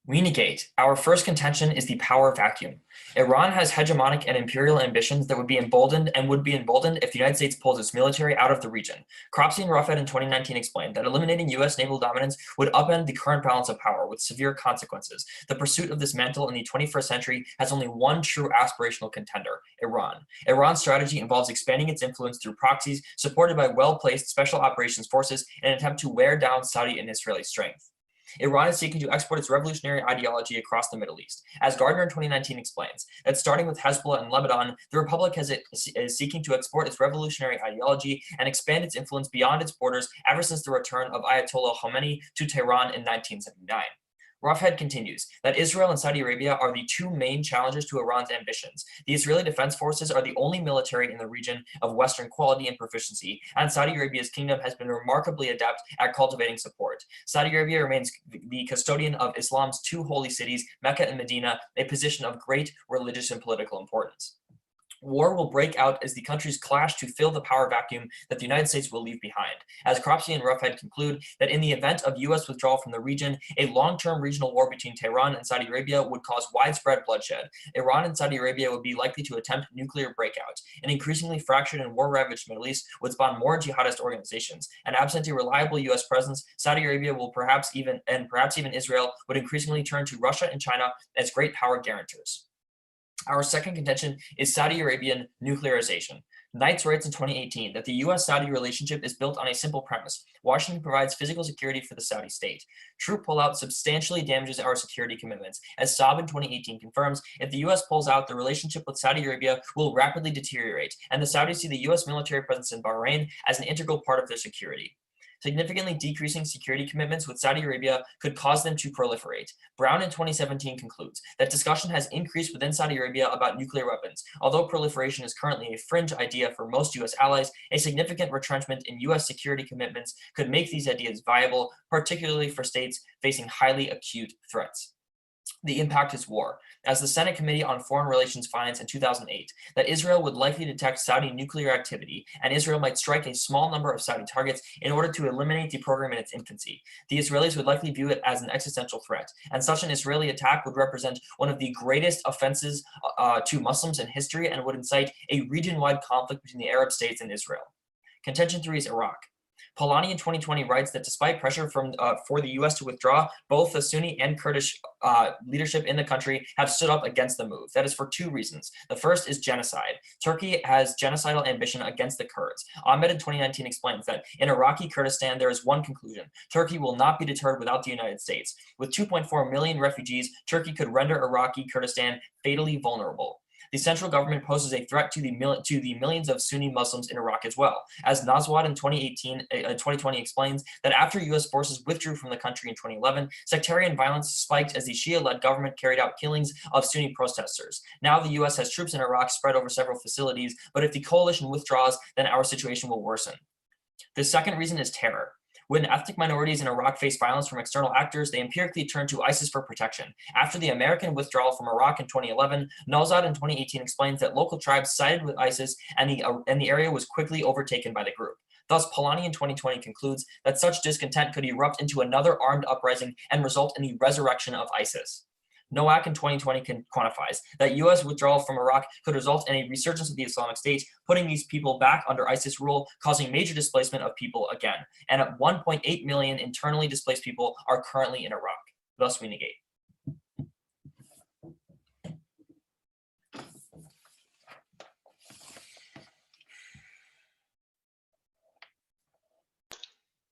We negate. Our first contention is the power vacuum. Iran has hegemonic and imperial ambitions that would be emboldened if the United States pulls its military out of the region. Cropsey and Ruffhead in 2019 explained that eliminating U.S. naval dominance would upend the current balance of power with severe consequences. The pursuit of this mantle in the 21st century has only one true aspirational contender, Iran. Iran's strategy involves expanding its influence through proxies supported by well-placed special operations forces in an attempt to wear down Saudi and Israeli strength. Iran is seeking to export its revolutionary ideology across the Middle East. As Gardner in 2019 explains, that starting with Hezbollah and Lebanon, the Republic is seeking to export its revolutionary ideology and expand its influence beyond its borders ever since the return of Ayatollah Khomeini to Tehran in 1979. Roughhead continues that Israel and Saudi Arabia are the two main challengers to Iran's ambitions. The Israeli Defense Forces are the only military in the region of Western quality and proficiency, and Saudi Arabia's kingdom has been remarkably adept at cultivating support. Saudi Arabia remains the custodian of Islam's two holy cities, Mecca and Medina, a position of great religious and political importance. War will break out as the countries clash to fill the power vacuum that the United States will leave behind. As Cropsey and Roughhead conclude that in the event of U.S. withdrawal from the region, a long-term regional war between Tehran and Saudi Arabia would cause widespread bloodshed. Iran and Saudi Arabia would be likely to attempt nuclear breakout. An increasingly fractured and war-ravaged Middle East would spawn more jihadist organizations. And absent a reliable U.S. presence, Saudi Arabia will perhaps even Israel would increasingly turn to Russia and China as great power guarantors. Our second contention is Saudi Arabian nuclearization. Knights writes in 2018 that the U.S.-Saudi relationship is built on a simple premise. Washington provides physical security for the Saudi state. Troop pullout substantially damages our security commitments. As Saab in 2018 confirms, if the U.S. pulls out, the relationship with Saudi Arabia will rapidly deteriorate, and the Saudis see the U.S. military presence in Bahrain as an integral part of their security. Significantly decreasing security commitments with Saudi Arabia could cause them to proliferate. Brown in 2017 concludes that discussion has increased within Saudi Arabia about nuclear weapons. Although proliferation is currently a fringe idea for most U.S. allies, a significant retrenchment in U.S. security commitments could make these ideas viable, particularly for states facing highly acute threats. The impact is war. As the Senate Committee on Foreign Relations finds in 2008, that Israel would likely detect Saudi nuclear activity, and Israel might strike a small number of Saudi targets in order to eliminate the program in its infancy. The Israelis would likely view it as an existential threat, and such an Israeli attack would represent one of the greatest offenses to Muslims in history and would incite a region-wide conflict between the Arab states and Israel. Contention 3 is Iraq. Polanyi in 2020 writes that despite pressure for the U.S. to withdraw, both the Sunni and Kurdish leadership in the country have stood up against the move. That is for two reasons. The first is genocide. Turkey has genocidal ambition against the Kurds. Ahmed in 2019 explains that in Iraqi Kurdistan, there is one conclusion. Turkey will not be deterred without the United States. With 2.4 million refugees, Turkey could render Iraqi Kurdistan fatally vulnerable. The central government poses a threat to the millions of Sunni Muslims in Iraq as well. As Nazwad in 2020 explains that after U.S. forces withdrew from the country in 2011, sectarian violence spiked as the Shia-led government carried out killings of Sunni protesters. Now the U.S. has troops in Iraq spread over several facilities, but if the coalition withdraws, then our situation will worsen. The second reason is terror. When ethnic minorities in Iraq face violence from external actors, they empirically turn to ISIS for protection. After the American withdrawal from Iraq in 2011, Nalzad in 2018 explains that local tribes sided with ISIS and the area was quickly overtaken by the group. Thus, Polanyi in 2020 concludes that such discontent could erupt into another armed uprising and result in the resurrection of ISIS. Nowak in 2020 quantifies that U.S. withdrawal from Iraq could result in a resurgence of the Islamic State, putting these people back under ISIS rule, causing major displacement of people again. And 1.8 million internally displaced people are currently in Iraq. Thus, we negate.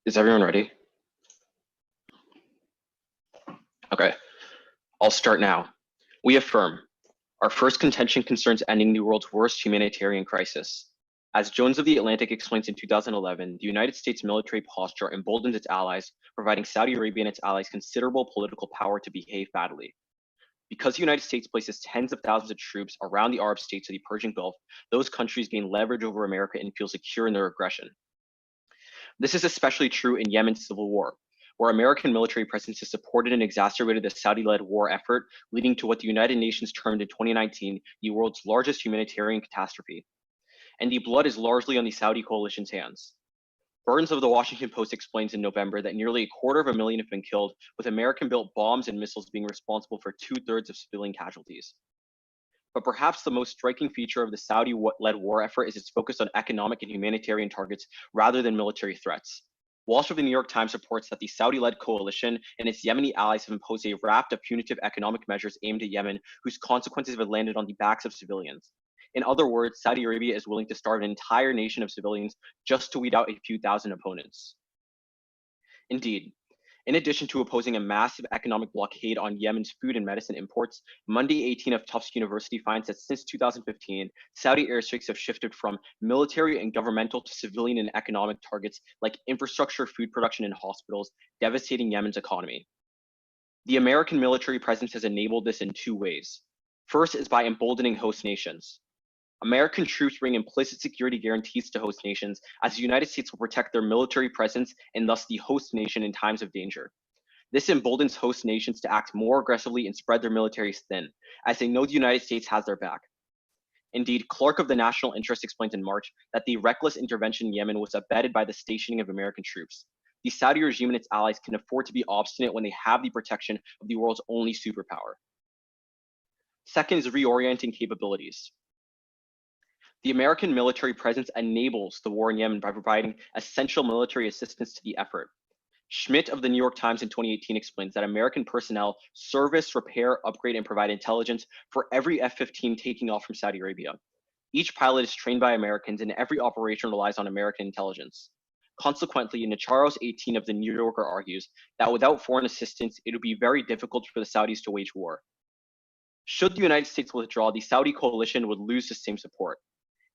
Is everyone ready? Okay. I'll start now. We affirm. Our first contention concerns ending the world's worst humanitarian crisis. As Jones of the Atlantic explains in 2011, the United States military posture emboldens its allies, providing Saudi Arabia and its allies considerable political power to behave badly. Because the United States places tens of thousands of troops around the Arab states of the Persian Gulf, those countries gain leverage over America and feel secure in their aggression. This is especially true in Yemen's civil war, where American military presence has supported and exacerbated the Saudi-led war effort, leading to what the United Nations termed in 2019 the world's largest humanitarian catastrophe. And the blood is largely on the Saudi coalition's hands. Burns of the Washington Post explains in November that nearly 250,000 have been killed, with American-built bombs and missiles being responsible for 2/3 of civilian casualties. But perhaps the most striking feature of the Saudi-led war effort is its focus on economic and humanitarian targets rather than military threats. Walsh of the New York Times reports that the Saudi-led coalition and its Yemeni allies have imposed a raft of punitive economic measures aimed at Yemen, whose consequences have landed on the backs of civilians. In other words, Saudi Arabia is willing to starve an entire nation of civilians just to weed out a few thousand opponents. Indeed, in addition to opposing a massive economic blockade on Yemen's food and medicine imports, Monday 18 of Tufts University finds that since 2015, Saudi airstrikes have shifted from military and governmental to civilian and economic targets like infrastructure, food production, and hospitals, devastating Yemen's economy. The American military presence has enabled this in two ways. First is by emboldening host nations. American troops bring implicit security guarantees to host nations, as the United States will protect their military presence and thus the host nation in times of danger. This emboldens host nations to act more aggressively and spread their militaries thin, as they know the United States has their back. Indeed, Clark of the National Interest explained in March that the reckless intervention in Yemen was abetted by the stationing of American troops. The Saudi regime and its allies can afford to be obstinate when they have the protection of the world's only superpower. Second is reorienting capabilities. The American military presence enables the war in Yemen by providing essential military assistance to the effort. Schmidt of the New York Times in 2018 explains that American personnel service, repair, upgrade, and provide intelligence for every F-15 taking off from Saudi Arabia. Each pilot is trained by Americans and every operation relies on American intelligence. Consequently, Nacharos 18 of the New Yorker argues that without foreign assistance, it would be very difficult for the Saudis to wage war. Should the United States withdraw, the Saudi coalition would lose the same support.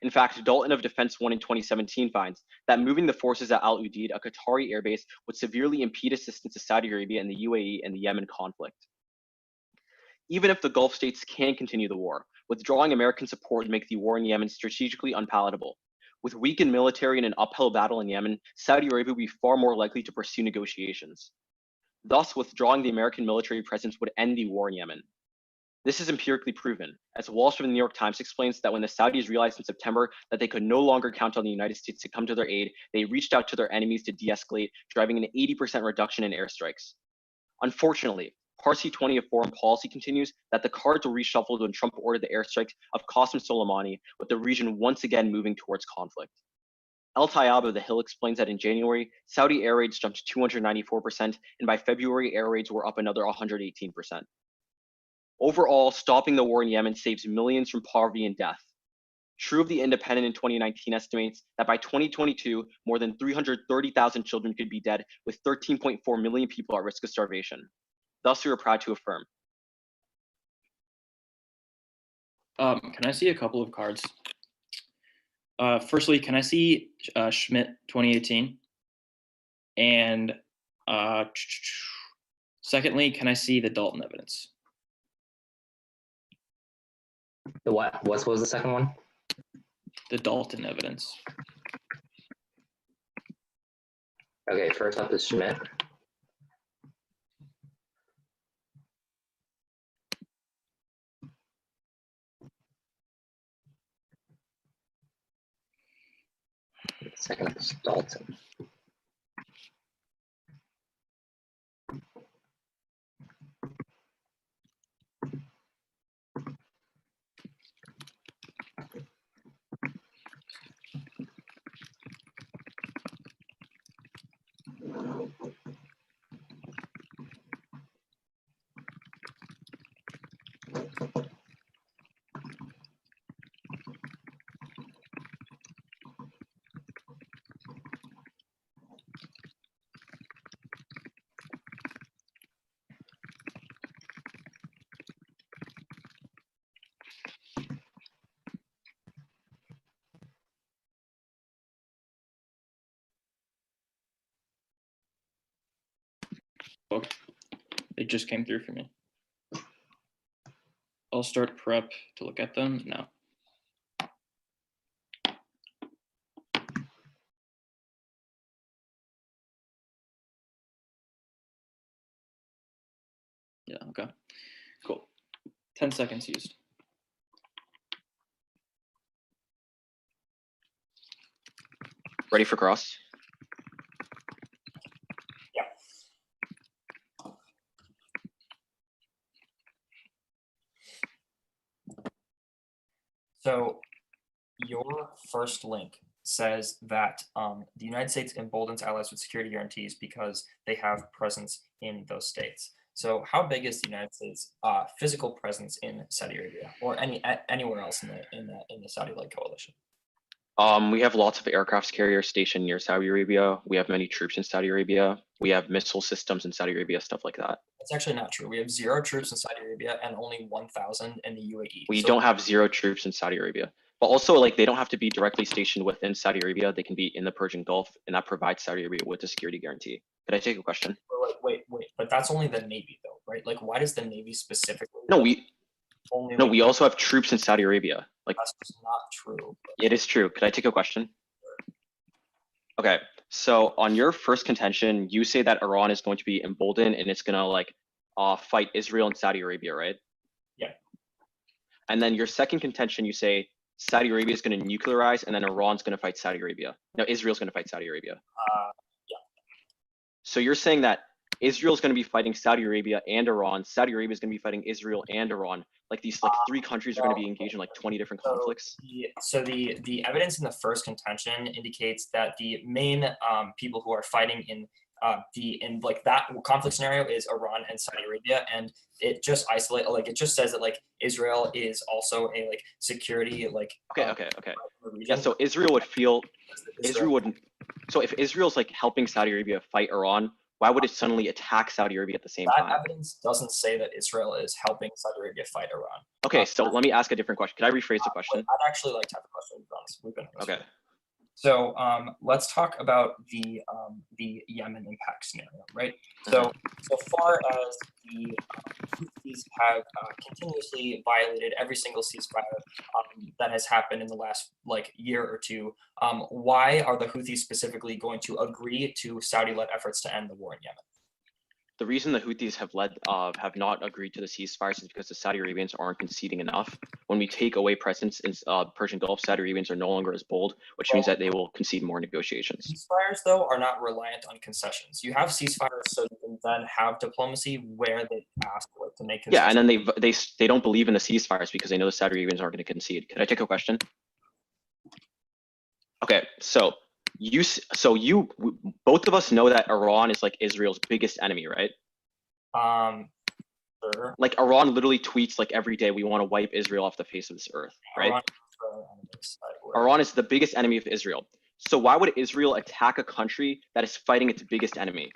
In fact, Dalton of Defense One in 2017 finds that moving the forces at Al Udeid, a Qatari airbase, would severely impede assistance to Saudi Arabia and the UAE in the Yemen conflict. Even if the Gulf states can continue the war, withdrawing American support would make the war in Yemen strategically unpalatable. With weakened military and an uphill battle in Yemen, Saudi Arabia would be far more likely to pursue negotiations. Thus, withdrawing the American military presence would end the war in Yemen. This is empirically proven, as Walsh from the New York Times explains that when the Saudis realized in September that they could no longer count on the United States to come to their aid, they reached out to their enemies to de-escalate, driving an 80% reduction in airstrikes. Unfortunately, Parsi 20 of foreign policy continues that the cards were reshuffled when Trump ordered the airstrike of Qasem Soleimani, with the region once again moving towards conflict. El Tayyab of The Hill explains that in January, Saudi air raids jumped 294%, and by February, air raids were up another 118%. Overall, stopping the war in Yemen saves millions from poverty and death. True of the Independent in 2019 estimates that by 2022, more than 330,000 children could be dead, with 13.4 million people at risk of starvation. Thus, we are proud to affirm. Can I see a couple of cards? Firstly, can I see Schmidt 2018? And secondly, can I see the Dalton evidence? The what? What was the second one? The Dalton evidence. Okay, first up is Schmidt. Second up is Dalton. book. It just came through for me. I'll start prep to look at them now. Yeah, okay, cool. 10 seconds used. Ready for cross? So your first link says that the United States emboldens allies with security guarantees because they have presence in those states. So how big is the United States physical presence in Saudi Arabia or anywhere else in the Saudi-led coalition? We have lots of aircraft carriers stationed near Saudi Arabia. We have many troops in Saudi Arabia. We have missile systems in Saudi Arabia, stuff like that. That's actually not true. We have 0 troops in Saudi Arabia and only 1,000 in the UAE. We So don't have 0 troops in Saudi Arabia. But also, like, they don't have to be directly stationed within Saudi Arabia. They can be in the Persian Gulf, and that provides Saudi Arabia with a security guarantee. Could I take a question? wait. But that's only the Navy, though, right? Like, why does the Navy specifically? No, only. we also have troops in Saudi Arabia. Like, That's just not true. it is true. Could I take a question? Okay, so on your first contention, you say that Iran is going to be emboldened and it's gonna like fight Israel and Saudi Arabia, right? Yeah. And then your second contention, you say Saudi Arabia is going to nuclearize and then Iran's going to fight Saudi Arabia. No, Israel's going to fight Saudi Arabia. Yeah. So you're saying that Israel's going to be fighting Saudi Arabia and Iran. Saudi Arabia is going to be fighting Israel and Iran. Like these, like 3 countries are going to be engaged in like 20 different conflicts. So the evidence in the first contention indicates that the main people who are fighting in like that conflict scenario is Iran and Saudi Arabia, and it just it just says that like Israel is also a like security like. Okay. Yeah, so Israel would feel Israel would. So if Israel's like helping Saudi Arabia fight Iran, why would it suddenly attack Saudi Arabia at the same time? That evidence doesn't say that Israel is helping Saudi Arabia fight Iran. Okay, so let me ask a different question. Could I rephrase the question? I'd actually like to have a question. To be honest. We've been Okay. So let's talk about the Yemen impact scenario, right? So far as the Houthis have continuously violated every single ceasefire that has happened in the last like year or two, why are the Houthis specifically going to agree to Saudi-led efforts to end the war in Yemen? The reason the Houthis have not agreed to the ceasefires is because the Saudi Arabians aren't conceding enough. When we take away presence in Persian Gulf, Saudi Arabians are no longer as bold, which means that they will concede more negotiations. Ceasefires, though, are not reliant on concessions. You have ceasefires so you can then have diplomacy where they ask to make concessions. Yeah, and then they don't believe in the ceasefires because they know the Saudi Arabians aren't going to concede. Could I take a question? Okay, so both of us know that Iran is like Israel's biggest enemy, right? Sure. Like Iran literally tweets like every day, we want to wipe Israel off the face of this earth, right? Iran is the biggest enemy of Israel. So why would Israel attack a country that is fighting its biggest enemy?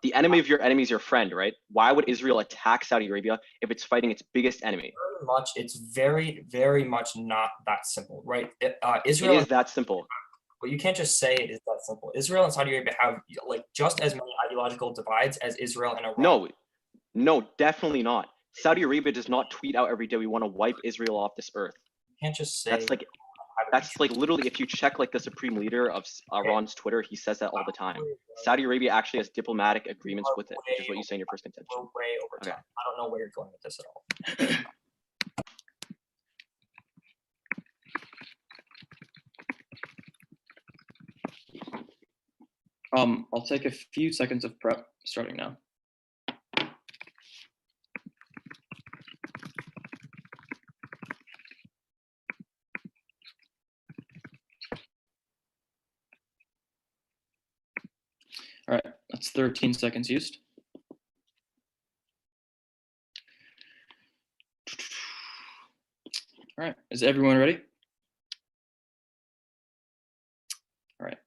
The enemy of your enemy is your friend, right? Why would Israel attack Saudi Arabia if it's fighting its biggest enemy? It's very, very much not that simple, right? Israel is that simple. But you can't just say it is that simple. Israel and Saudi Arabia have like just as many ideological divides as Israel and Iran. No, definitely not. Saudi Arabia does not tweet out every day, we want to wipe Israel off this earth. You can't just say that's like literally, if you check like the supreme leader of Iran's Twitter, he says that all the time. Saudi Arabia actually has diplomatic agreements with it, which is what you say in your first contention. We're way over time. I don't know where you're going with this at all. I'll take a few seconds of prep starting now. All right, that's 13 seconds used. All right, is everyone ready? All right.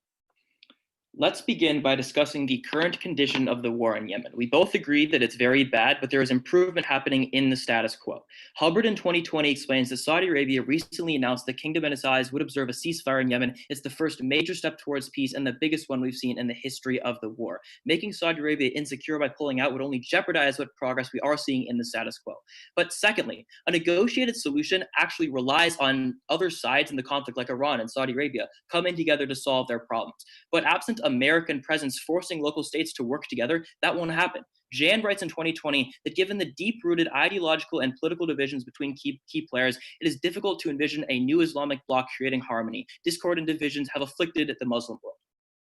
Let's begin by discussing the current condition of the war in Yemen. We both agree that it's very bad, but there is improvement happening in the status quo. Hubbard in 2020 explains that Saudi Arabia recently announced the kingdom and its allies would observe a ceasefire in Yemen. It's the first major step towards peace and the biggest one we've seen in the history of the war. Making Saudi Arabia insecure by pulling out would only jeopardize what progress we are seeing in the status quo. But secondly, a negotiated solution actually relies on other sides in the conflict like Iran and Saudi Arabia coming together to solve their problems. But absent American presence forcing local states to work together, that won't happen. Jan writes in 2020 that given the deep-rooted ideological and political divisions between key players, it is difficult to envision a new Islamic bloc creating harmony. Discord and divisions have afflicted the Muslim world.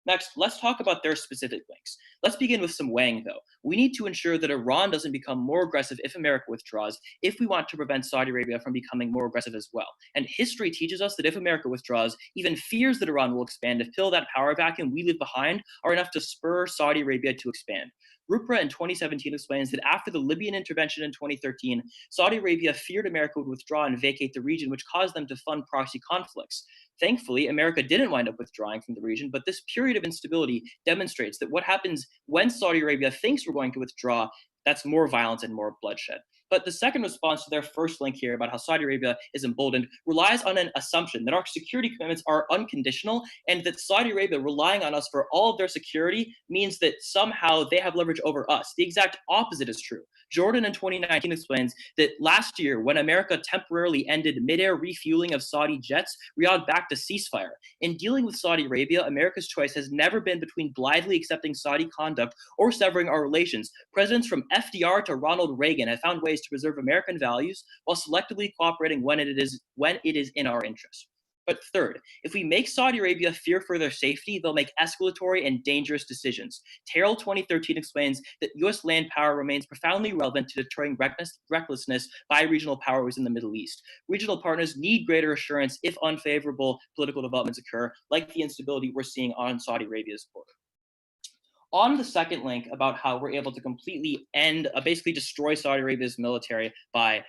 Next, let's talk about their specific links. Let's begin with some weighing, though. We need to ensure that Iran doesn't become more aggressive if America withdraws, if we want to prevent Saudi Arabia from becoming more aggressive as well. And history teaches us that if America withdraws, even fears that Iran will expand to fill that power vacuum we leave behind are enough to spur Saudi Arabia to expand. Rupra in 2017 explains that after the Libyan intervention in 2013, Saudi Arabia feared America would withdraw and vacate the region, which caused them to fund proxy conflicts. Thankfully, America didn't wind up withdrawing from the region, but this period of instability demonstrates that what happens when Saudi Arabia thinks we're going to withdraw, that's more violence and more bloodshed. But the second response to their first link here about how Saudi Arabia is emboldened relies on an assumption that our security commitments are unconditional and that Saudi Arabia relying on us for all of their security means that somehow they have leverage over us. The exact opposite is true. Jordan in 2019 explains that last year, when America temporarily ended mid-air refueling of Saudi jets, Riyadh backed a ceasefire. In dealing with Saudi Arabia, America's choice has never been between blithely accepting Saudi conduct or severing our relations. Presidents from FDR to Ronald Reagan have found ways to preserve American values while selectively cooperating when it is in our interest. But third, if we make Saudi Arabia fear for their safety, they'll make escalatory and dangerous decisions. Terrell 2013 explains that US land power remains profoundly relevant to deterring recklessness by regional powers in the Middle East. Regional partners need greater assurance if unfavorable political developments occur, like the instability we're seeing on Saudi Arabia's border. On the second link about how we're able to completely end, basically destroy Saudi Arabia's military by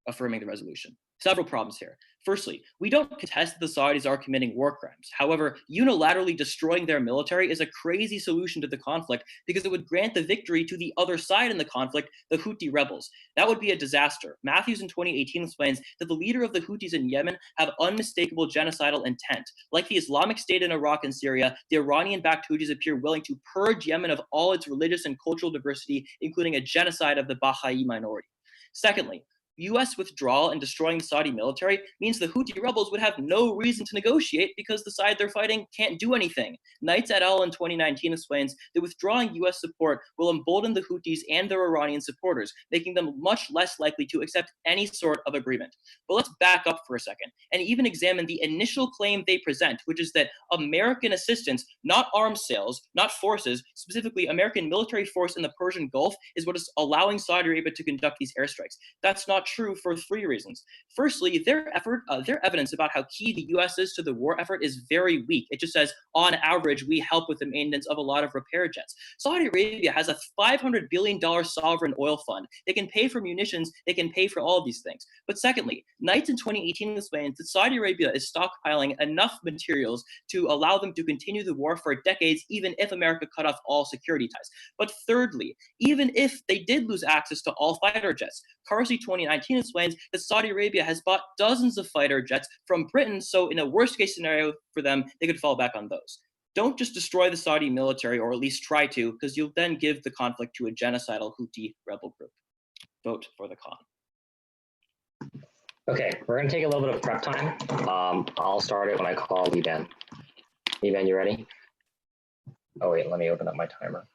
affirming the resolution. Several problems here. Firstly, we don't contest that the Saudis are committing war crimes. However, unilaterally destroying their military is a crazy solution to the conflict because it would grant the victory to the other side in the conflict, the Houthi rebels. That would be a disaster. Matthews in 2018 explains that the leader of the Houthis in Yemen have unmistakable genocidal intent. Like the Islamic State in Iraq and Syria, the Iranian-backed Houthis appear willing to purge Yemen of all its religious and cultural diversity, including a genocide of the Baha'i minority. Secondly, US withdrawal and destroying the Saudi military means the Houthi rebels would have no reason to negotiate because the side they're fighting can't do anything. Knights et al. In 2019 explains that withdrawing US support will embolden the Houthis and their Iranian supporters, making them much less likely to accept any sort of agreement. But let's back up for a second and even examine the initial claim they present, which is that American assistance, not arms sales, not forces, specifically American military force in the Persian Gulf, is what is allowing Saudi Arabia to conduct these airstrikes. That's not true for three reasons. Firstly, their evidence about how key the US is to the war effort is very weak. It just says, on average, we help with the maintenance of a lot of repair jets. Saudi Arabia has a $500 billion sovereign oil fund. They can pay for munitions, they can pay for all of these things. But secondly, Knights in 2018 explains that Saudi Arabia is stockpiling enough materials to allow them to continue the war for decades, even if America cut off all security ties. But thirdly, even if they did lose access to all fighter jets, Carsey 2019 explains that Saudi Arabia has bought dozens of fighter jets from Britain, so in a worst case scenario for them, they could fall back on those. Don't just destroy the Saudi military, or at least try to, because you'll then give the conflict to a genocidal Houthi rebel group. Vote for the con. Okay, we're gonna take a little bit of prep time. I'll start it when I call Liban. Liban, you ready? Oh wait, let me open up my timer.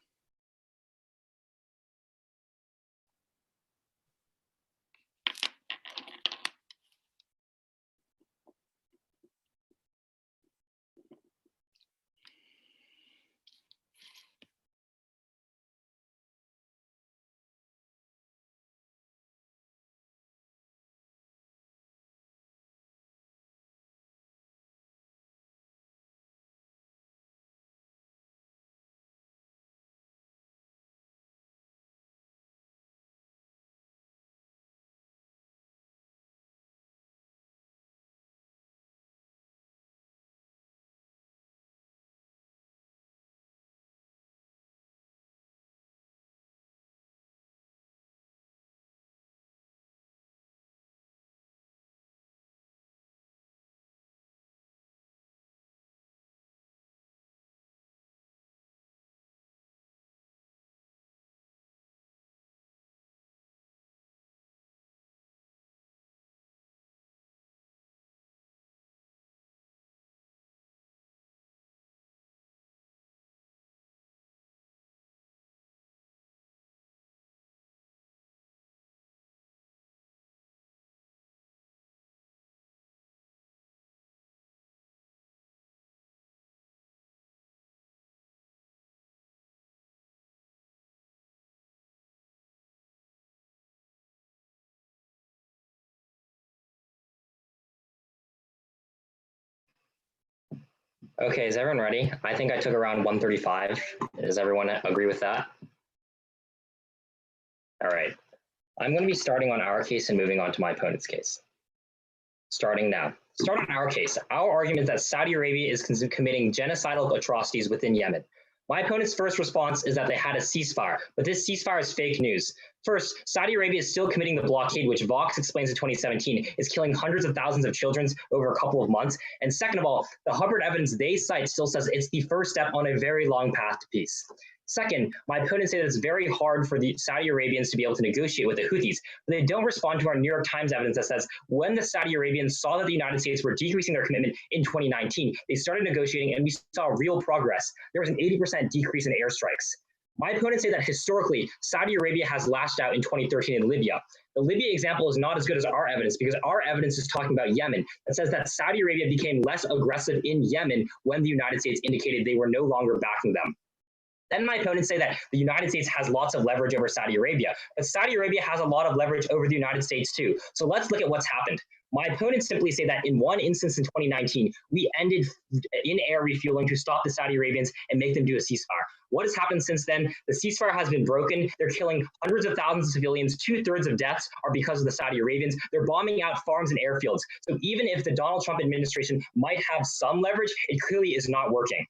Okay, is everyone ready? I think I took around 135. Does everyone agree with that? All right. I'm going to be starting on our case and moving on to my opponent's case. Starting now. Starting on our case, our argument is that Saudi Arabia is committing genocidal atrocities within Yemen. My opponent's first response is that they had a ceasefire, but this ceasefire is fake news. First, Saudi Arabia is still committing the blockade, which Vox explains in 2017 is killing hundreds of thousands of children over a couple of months. And second of all, the Hubbard evidence they cite still says it's the first step on a very long path to peace. Second, my opponents say that it's very hard for the Saudi Arabians to be able to negotiate with the Houthis, but they don't respond to our New York Times evidence that says when the Saudi Arabians saw that the United States were decreasing their commitment in 2019, they started negotiating and we saw real progress. There was an 80% decrease in airstrikes. My opponents say that historically, Saudi Arabia has lashed out in 2013 in Libya. The Libya example is not as good as our evidence because our evidence is talking about Yemen that says that Saudi Arabia became less aggressive in Yemen when the United States indicated they were no longer backing them. Then my opponents say that the United States has lots of leverage over Saudi Arabia, but Saudi Arabia has a lot of leverage over the United States too. So let's look at what's happened. My opponents simply say that in one instance in 2019, we ended in-air refueling to stop the Saudi Arabians and make them do a ceasefire. What has happened since then? The ceasefire has been broken. They're killing hundreds of thousands of civilians. 2/3 of deaths are because of the Saudi Arabians. They're bombing out farms and airfields. So even if the Donald Trump administration might have some leverage, it clearly is not working.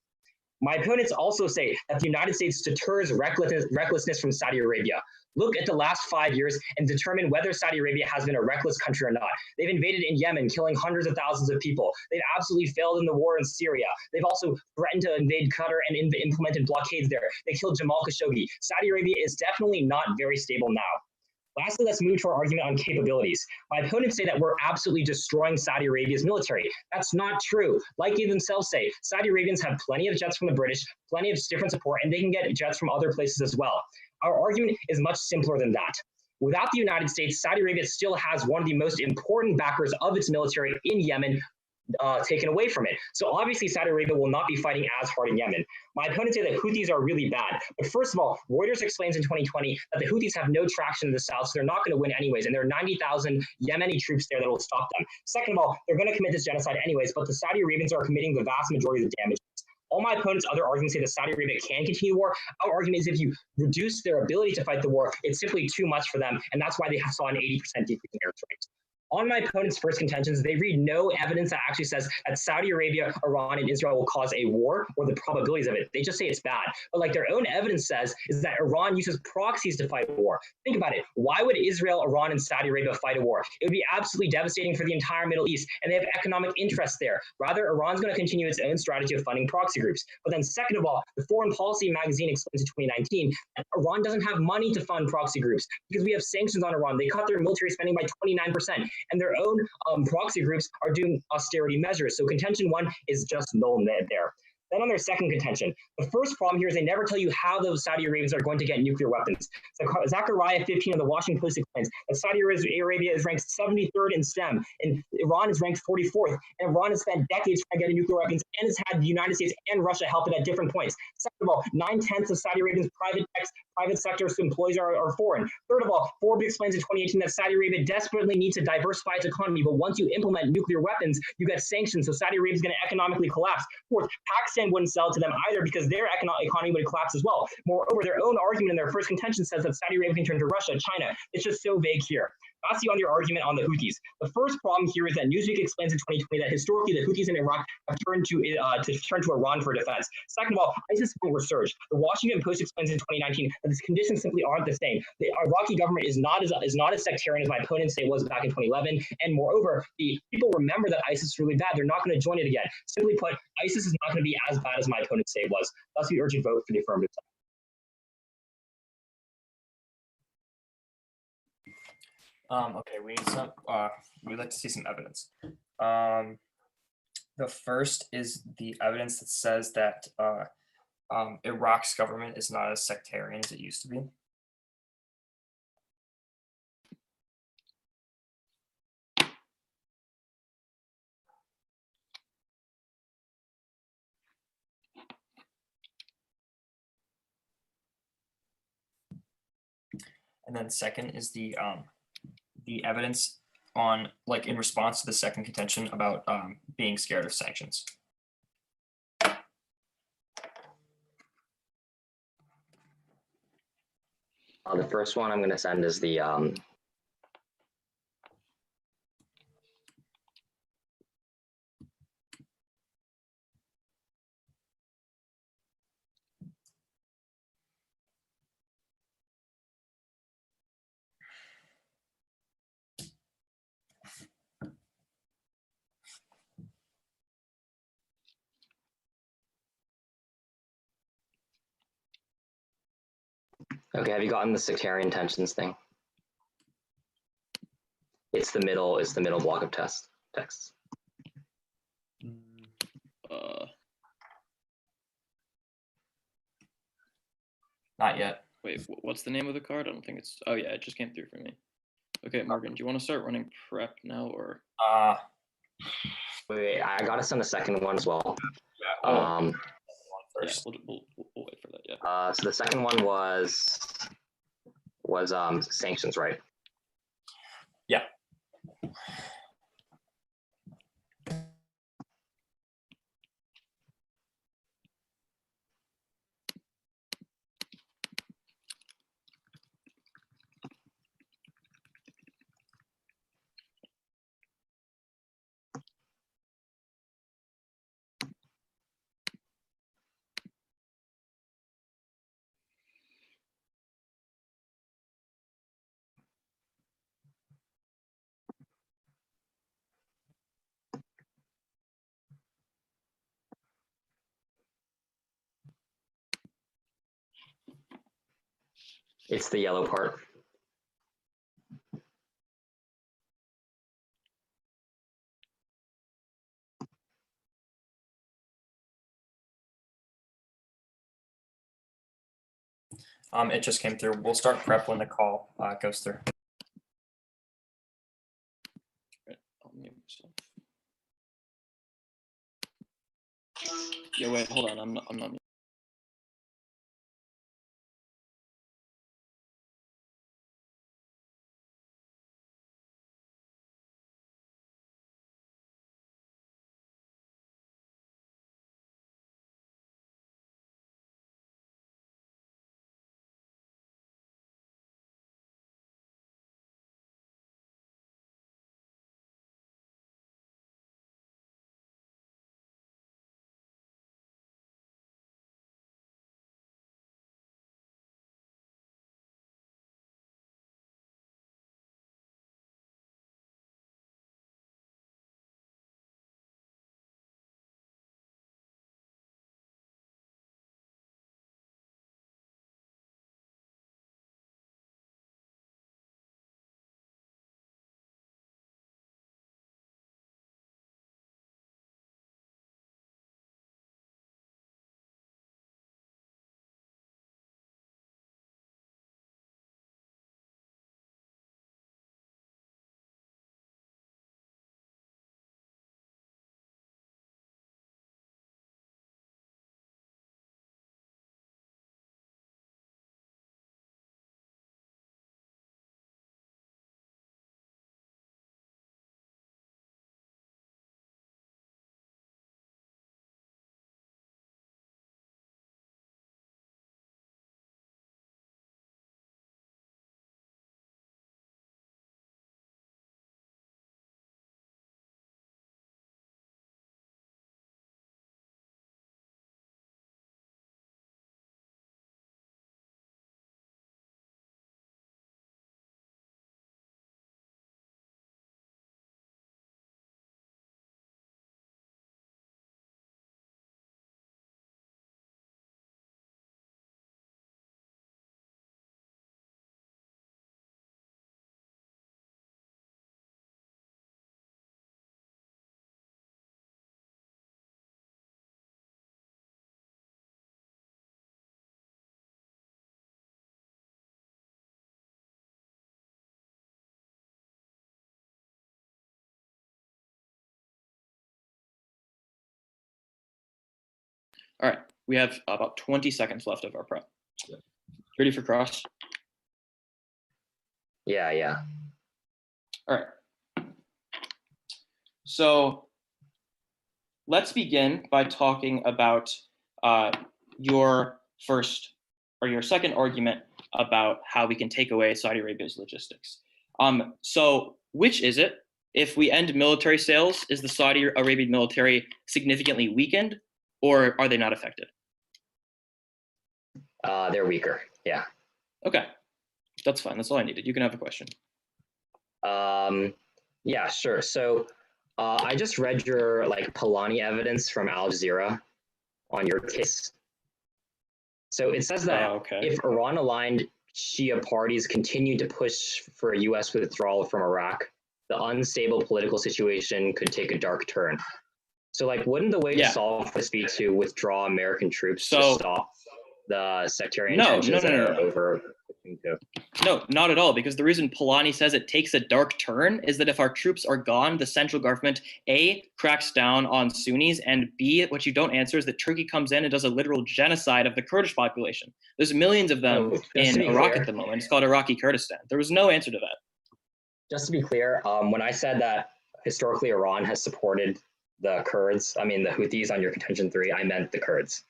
My opponents also say that the United States deters recklessness from Saudi Arabia. Look at the last 5 years and determine whether Saudi Arabia has been a reckless country or not. They've invaded in Yemen, killing hundreds of thousands of people. They've absolutely failed in the war in Syria. They've also threatened to invade Qatar and implemented blockades there. They killed Jamal Khashoggi. Saudi Arabia is definitely not very stable now. Lastly, let's move to our argument on capabilities. My opponents say that we're absolutely destroying Saudi Arabia's military. That's not true. Like they themselves say, Saudi Arabians have plenty of jets from the British, plenty of different support, and they can get jets from other places as well. Our argument is much simpler than that. Without the United States, Saudi Arabia still has one of the most important backers of its military in Yemen taken away from it. So obviously Saudi Arabia will not be fighting as hard in Yemen. My opponents say that Houthis are really bad. But first of all, Reuters explains in 2020 that the Houthis have no traction in the south, so they're not going to win anyways. And there are 90,000 Yemeni troops there that will stop them. Second of all, they're going to commit this genocide anyways, but the Saudi Arabians are committing the vast majority of the damages. All my opponents' other arguments say that Saudi Arabia can continue the war. Our argument is if you reduce their ability to fight the war, it's simply too much for them, and that's why they saw an 80% decrease in airstrikes. On my opponent's first contentions, they read no evidence that actually says that Saudi Arabia, Iran, and Israel will cause a war or the probabilities of it. They just say it's bad. But like their own evidence says is that Iran uses proxies to fight a war. Think about it. Why would Israel, Iran, and Saudi Arabia fight a war? It would be absolutely devastating for the entire Middle East, and they have economic interests there. Rather, Iran's going to continue its own strategy of funding proxy groups. But then second of all, the Foreign Policy magazine explains in 2019 that Iran doesn't have money to fund proxy groups because we have sanctions on Iran. They cut their military spending by 29%. And their own proxy groups are doing austerity measures. So contention one is just null there. Then on their second contention, the first problem here is they never tell you how those Saudi Arabians are going to get nuclear weapons. So Zechariah 15 of the Washington Post explains that Saudi Arabia is ranked 73rd in STEM, and Iran is ranked 44th, and Iran has spent decades trying to get nuclear weapons and has had the United States and Russia help it at different points. Second of all, 9/10 of Saudi Arabia's private sector employees are foreign. Third of all, Forbes explains in 2018 that Saudi Arabia desperately needs to diversify its economy, but once you implement nuclear weapons, you get sanctions, so Saudi Arabia is going to economically collapse. Fourth, Pakistan wouldn't sell to them either because their economy would collapse as well. Moreover, their own argument in their first contention says that Saudi Arabia can turn to Russia, China. It's just so vague here. That's the other argument on the Houthis. The first problem here is that Newsweek explains in 2020 that historically the Houthis in Iraq have turned to Iran for defense. Second of all, ISIS won't resurge. The Washington Post explains in 2019 that these conditions simply aren't the same. The Iraqi government is not as sectarian as my opponents say it was back in 2011. And moreover, the people remember that ISIS is really bad. They're not going to join it again. Simply put, ISIS is not going to be as bad as my opponents say it was. Thus, we urge you to vote for the affirmative side. Okay, we need some. We'd like to see some evidence. The first is the evidence that says that Iraq's government is not as sectarian as it used to be. And then second is the evidence on, like, in response to the second contention about being scared of sanctions. The first one I'm going to send is the Okay, have you gotten the sectarian tensions thing? It's the middle block of texts. Not yet. Wait, what's the name of the card? I don't think it's, oh yeah, it just came through for me. Okay, Morgan, do you want to start running prep now or? Wait, I gotta send the second one as well. Yeah, First. we'll wait for that, yeah. So the second one was sanctions, right? Yeah. It's the yellow part. It just came through. We'll start prep when the call goes through. Right, I'll mute myself. Yeah, wait, hold on, I'm not. All right, we have about 20 seconds left of our prep. Ready for cross? Yeah. All right. So let's begin by talking about your first or your second argument about how we can take away Saudi Arabia's logistics. So which is it? If we end military sales, is the Saudi Arabian military significantly weakened, or are they not affected? They're weaker. Yeah. Okay, that's fine. That's all I needed. You can have a question. Yeah, sure. So I just read your Polanyi evidence from Al Jazeera on your case. So it says that if Iran-aligned Shia parties continue to push for a U.S. withdrawal from Iraq, the unstable political situation could take a dark turn. So, wouldn't the way to solve this be to withdraw American troops to stop the sectarian tensions that are over? No, not at all, because the reason Polanyi says it takes a dark turn is that if our troops are gone, the central government, A, cracks down on Sunnis, and B, what you don't answer is that Turkey comes in and does a literal genocide of the Kurdish population. There's millions of them in Iraq at the moment. It's called Iraqi Kurdistan. There was no answer to that. Just to be clear, when I said that historically Iran has supported the Kurds, I mean the Houthis on your contention 3, I meant the Kurds.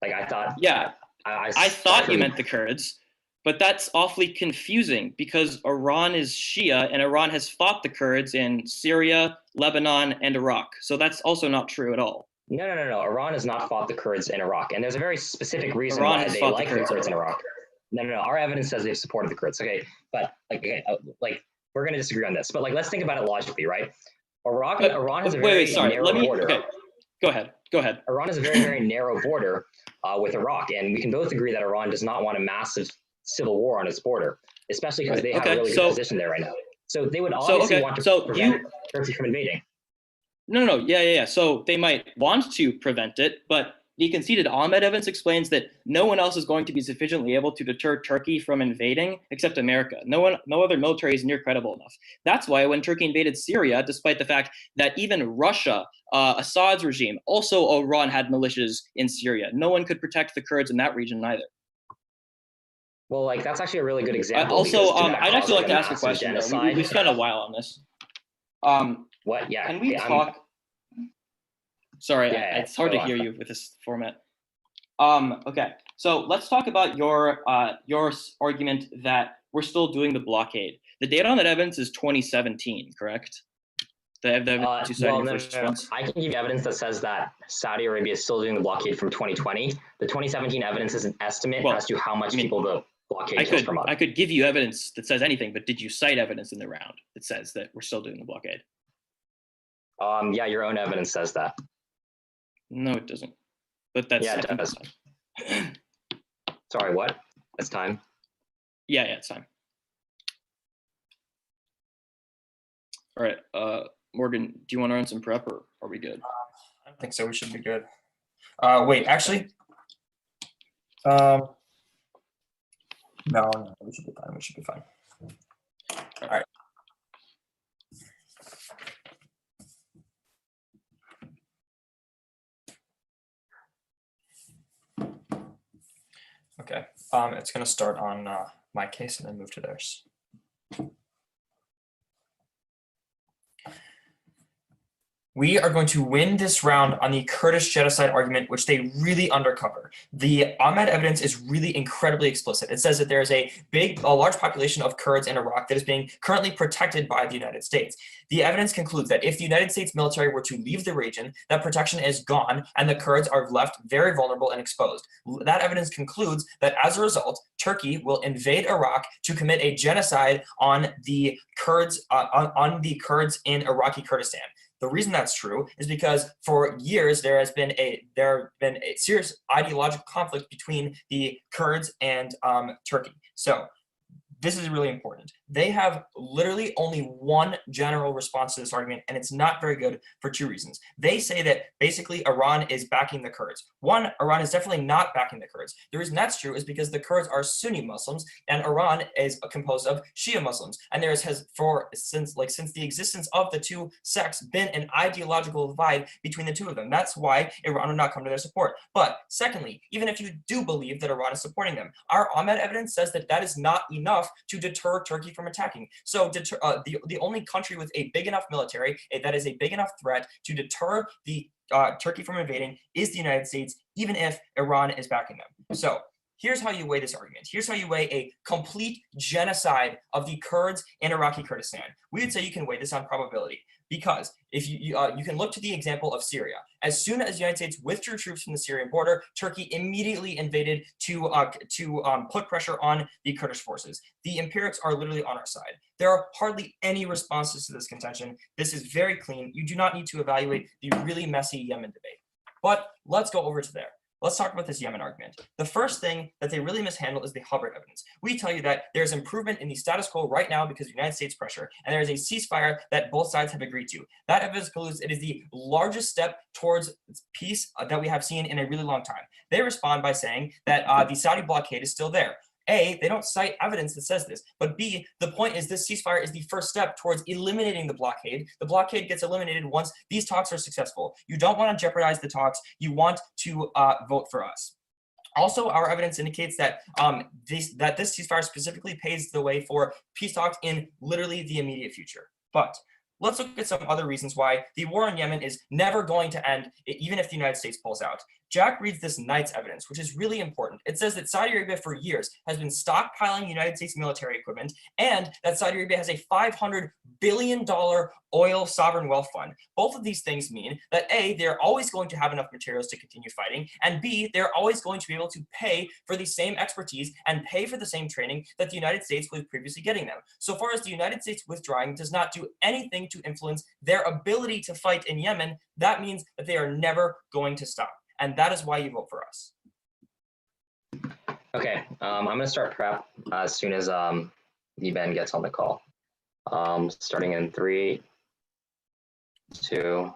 I thought. Yeah, I thought you meant the Kurds, but that's awfully confusing because Iran is Shia and Iran has fought the Kurds in Syria, Lebanon, and Iraq. So that's also not true at all. No. Iran has not fought the Kurds in Iraq, and there's a very specific reason why they like the Kurds in Iraq. No. Our evidence says they've supported the Kurds. Okay, but we're going to disagree on this. But let's think about it logically, right? Iran has a very narrow border. Okay, go ahead. Iran has a very, very narrow border with Iraq, and we can both agree that Iran does not want a massive civil war on its border, especially because they have a really good position there right now. So they would obviously want to prevent Turkey from invading. No. Yeah. So they might want to prevent it, but the conceded Ahmed evidence explains that no one else is going to be sufficiently able to deter Turkey from invading except America. No other military is near credible enough. That's why when Turkey invaded Syria, despite the fact that even Russia, Assad's regime, also Iran had militias in Syria, no one could protect the Kurds in that region either. Well, that's actually a really good example. I'd actually like to ask a question. We spent a while on this. What? Yeah. Can we talk? Sorry, it's hard to hear you with this format. Okay, so let's talk about your argument that we're still doing the blockade. The data on that evidence is 2017, correct? I can give you evidence that says that Saudi Arabia is still doing the blockade from 2020. The 2017 evidence is an estimate as to how much people the blockade kills per month. I could give you evidence that says anything, but did you cite evidence in the round that says that we're still doing the blockade? Yeah, your own evidence says that. No, it doesn't. But that's it does. Sorry, what? It's time. Yeah, it's time. All right, Morgan, do you want to run some prep, or are we good? I don't think so. We should be good. Wait, actually, no, we should be fine. We should be fine. All right. Okay, it's going to start on my case and then move to theirs. We are going to win this round on the Kurdish genocide argument, which they really undercover. The Ahmed evidence is really incredibly explicit. It says that there is a large population of Kurds in Iraq that is being currently protected by the United States. The evidence concludes that if the United States military were to leave the region, that protection is gone and the Kurds are left very vulnerable and exposed. That evidence concludes that as a result, Turkey will invade Iraq to commit a genocide on the Kurds in Iraqi Kurdistan. The reason that's true is because for years there has been a serious ideological conflict between the Kurds and Turkey. So this is really important. They have literally only one general response to this argument, and it's not very good for two reasons. They say that basically Iran is backing the Kurds. One, Iran is definitely not backing the Kurds. The reason that's true is because the Kurds are Sunni Muslims and Iran is composed of Shia Muslims. And there has since the existence of the two sects been an ideological divide between the two of them. That's why Iran would not come to their support. But secondly, even if you do believe that Iran is supporting them, our Ahmed evidence says that that is not enough to deter Turkey from attacking. So the only country with a big enough military that is a big enough threat to deter the Turkey from invading is the United States, even if Iran is backing them. So here's how you weigh this argument. Here's how you weigh a complete genocide of the Kurds in Iraqi Kurdistan. We would say you can weigh this on probability, because if you can look to the example of Syria. As soon as the United States withdrew troops from the Syrian border, Turkey immediately invaded to put pressure on the Kurdish forces. The empirics are literally on our side. There are hardly any responses to this contention. This is very clean. You do not need to evaluate the really messy Yemen debate. But let's go over to there. Let's talk about this Yemen argument. The first thing that they really mishandle is the Hubbard evidence. We tell you that there's improvement in the status quo right now because of United States pressure, and there is a ceasefire that both sides have agreed to. That evidence concludes it is the largest step towards peace that we have seen in a really long time. They respond by saying that the Saudi blockade is still there. A, they don't cite evidence that says this, but B, the point is this ceasefire is the first step towards eliminating the blockade. The blockade gets eliminated once these talks are successful. You don't want to jeopardize the talks. You want to vote for us. Also, our evidence indicates that this ceasefire specifically paves the way for peace talks in literally the immediate future. But let's look at some other reasons why the war in Yemen is never going to end, even if the United States pulls out. Jack reads this night's evidence, which is really important. It says that Saudi Arabia for years has been stockpiling United States military equipment, and that Saudi Arabia has a $500 billion oil sovereign wealth fund. Both of these things mean that A, they're always going to have enough materials to continue fighting, and B, they're always going to be able to pay for the same expertise and pay for the same training that the United States was previously getting them. So far as the United States withdrawing does not do anything to influence their ability to fight in Yemen, that means that they are never going to stop. And that is why you vote for us. Okay, I'm going to start prep as soon as Ben gets on the call. Starting in 3, 2.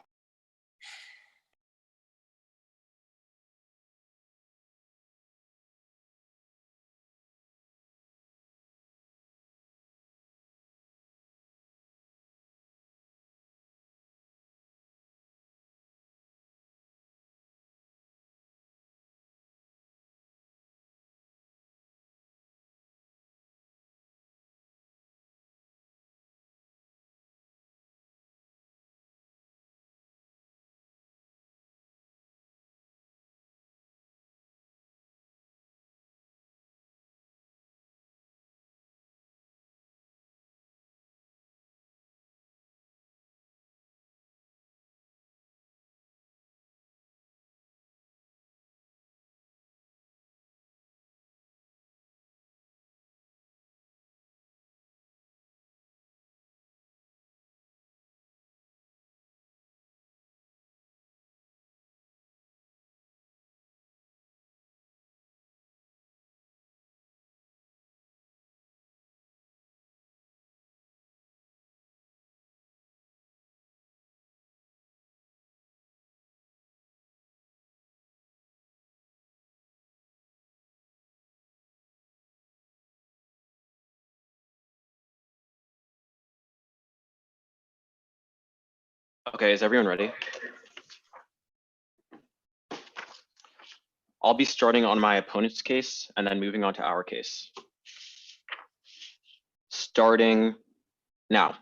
Okay, is everyone ready? I'll be starting on my opponent's case and then moving on to our case. Starting now.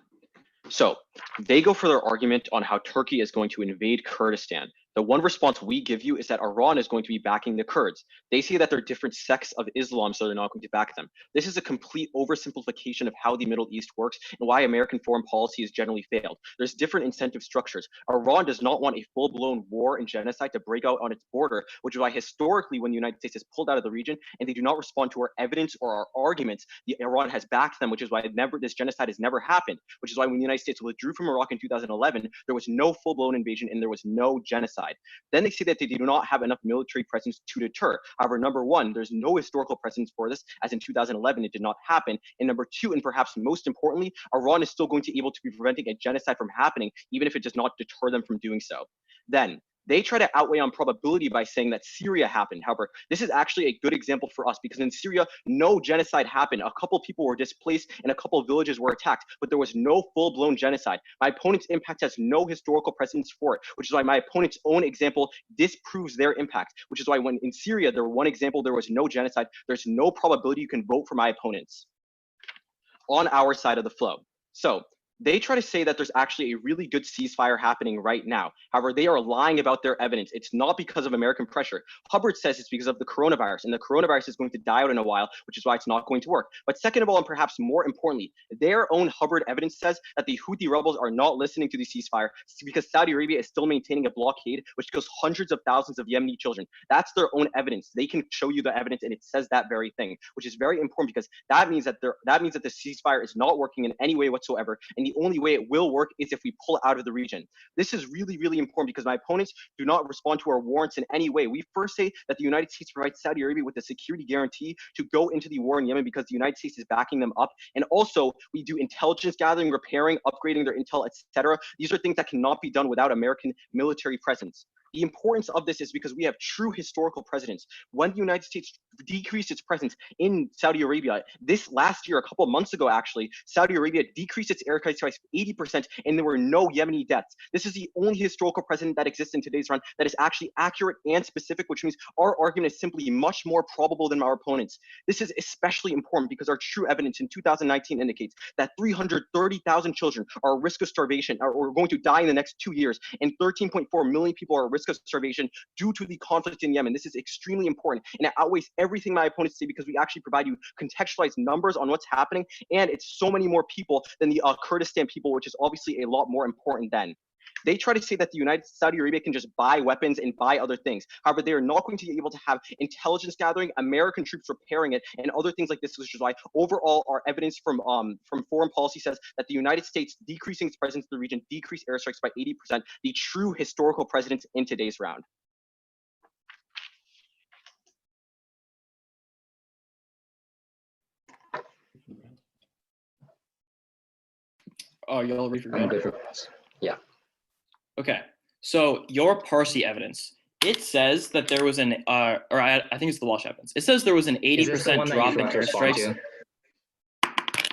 So they go for their argument on how Turkey is going to invade Kurdistan. The one response we give you is that Iran is going to be backing the Kurds. They say that they're different sects of Islam, so they're not going to back them. This is a complete oversimplification of how the Middle East works and why American foreign policy has generally failed. There's different incentive structures. Iran does not want a full-blown war and genocide to break out on its border, which is why historically when the United States has pulled out of the region and they do not respond to our evidence or our arguments, Iran has backed them, which is why this genocide has never happened, which is why when the United States withdrew from Iraq in 2011, there was no full-blown invasion and there was no genocide. Then they say that they do not have enough military presence to deter. However, number one, there's no historical precedence for this, as in 2011 it did not happen. And number two, and perhaps most importantly, Iran is still going to be able to be preventing a genocide from happening, even if it does not deter them from doing so. Then they try to outweigh on probability by saying that Syria happened. However, this is actually a good example for us because in Syria, no genocide happened. A couple people were displaced and a couple of villages were attacked, but there was no full-blown genocide. My opponent's impact has no historical precedence for it, which is why my opponent's own example disproves their impact, which is why when in Syria, there were one example, there was no genocide. There's no probability you can vote for my opponents on our side of the flow. So They try to say that there's actually a really good ceasefire happening right now. However, they are lying about their evidence. It's not because of American pressure. Hubbard says it's because of the coronavirus, and the coronavirus is going to die out in a while, which is why it's not going to work. But second of all, and perhaps more importantly, their own Hubbard evidence says that the Houthi rebels are not listening to the ceasefire because Saudi Arabia is still maintaining a blockade, which kills hundreds of thousands of Yemeni children. That's their own evidence. They can show you the evidence, and it says that very thing, which is very important because that means that the ceasefire is not working in any way whatsoever, and the only way it will work is if we pull out of the region. This is really, really important because my opponents do not respond to our warrants in any way. We first say that the United States provides Saudi Arabia with a security guarantee to go into the war in Yemen because the United States is backing them up. And also, we do intelligence gathering, repairing, upgrading their intel, etc. These are things that cannot be done without American military presence. The importance of this is because we have true historical precedents. When the United States decreased its presence in Saudi Arabia, this last year, a couple of months ago actually, Saudi Arabia decreased its air strikes by 80% and there were no Yemeni deaths. This is the only historical precedent that exists in today's round that is actually accurate and specific, which means our argument is simply much more probable than our opponents. This is especially important because our true evidence in 2019 indicates that 330,000 children are at risk of starvation or are going to die in the next 2 years, and 13.4 million people are at risk of starvation due to the conflict in Yemen. This is extremely important, and it outweighs everything my opponents say because we actually provide you contextualized numbers on what's happening, and it's so many more people than the Kurdistan people, which is obviously a lot more important than. They try to say that the Saudi Arabia can just buy weapons and buy other things. However, they are not going to be able to have intelligence gathering, American troops repairing it, and other things like this, which is why overall our evidence from foreign policy says that the United States decreasing its presence in the region decreased airstrikes by 80%, the true historical precedents in today's round. Oh, y'all read for I'm good for this. Yeah. Okay, so your Parsi evidence, it says that there was an, I think it's the Walsh evidence. It says there was an 80% drop in airstrikes.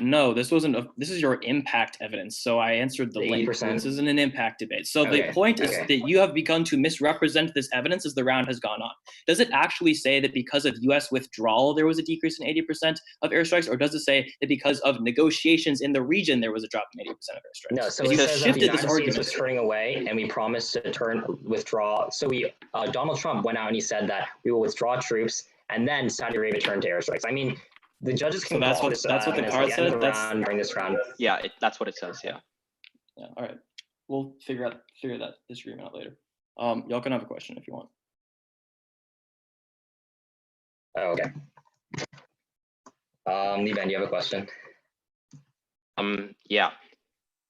No, this wasn't. This is your impact evidence. So I answered the link. 80%. This isn't an impact debate. So Okay, the point is okay. that you have begun to misrepresent this evidence as the round has gone on. Does it actually say that because of U.S. withdrawal there was a decrease in 80% of airstrikes, or does it say that because of negotiations in the region there was a drop in 80% of airstrikes? No, so you it have says that the shifted United this States argument. was turning away, and we promised to withdraw. So Donald Trump went out and he said that we will withdraw troops, and then Saudi Arabia turned to airstrikes. I mean, the judges can that's call what- this that's what the evidence card at the end said? of the That's- round, during this round. Yeah, that's what it says. Yeah. Yeah, all right. We'll figure that disagreement out later. Y'all can have a question if you want. Oh, okay. Liban, do you have a question? Yeah.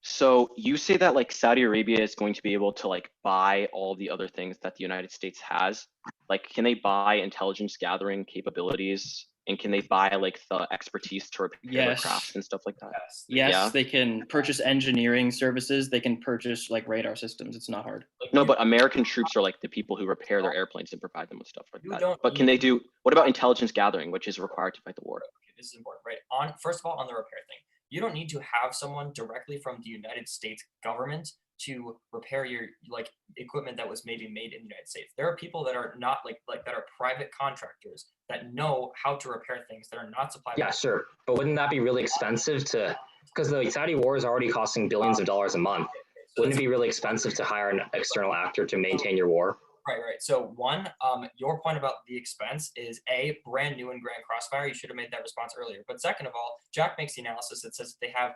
So you say that like Saudi Arabia is going to be able to like buy all the other things that the United States has. Like, can they buy intelligence gathering capabilities? And can they buy like the expertise to repair their crafts and stuff like that? Yes, Yeah. they can purchase engineering services. They can purchase like radar systems. It's not hard. No, but American troops are like the people who repair their airplanes and provide them with stuff like You that. don't But can need- they do, what about intelligence gathering, which is required to fight the war? Okay, this is important, right? First of all, on the repair thing, you don't need to have someone directly from the United States government to repair your like equipment that was maybe made in the United States. There are people that are not like that are private contractors that know how to repair things that are not supplied. Yeah, sure. But wouldn't that be really expensive to, because the Saudi war is already costing billions of dollars a month. Wouldn't it be really expensive to hire an external actor to maintain your war? Right. So one, your point about the expense is A, brand new in Grand Crossfire. You should have made that response earlier. But second of all, Jack makes the analysis that says they have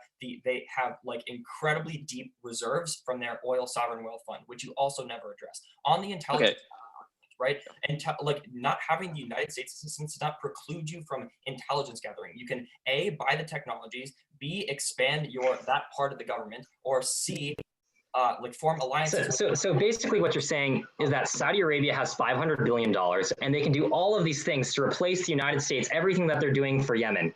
like incredibly deep reserves from their oil sovereign wealth fund, which you also never address. On the intelligence, right? And like not having the United States assistance does not preclude you from intelligence gathering. You can A, buy the technologies, B, expand that part of the government, or C, like form alliances. So basically what you're saying is that Saudi Arabia has $500 billion and they can do all of these things to replace the United States, everything that they're doing for Yemen.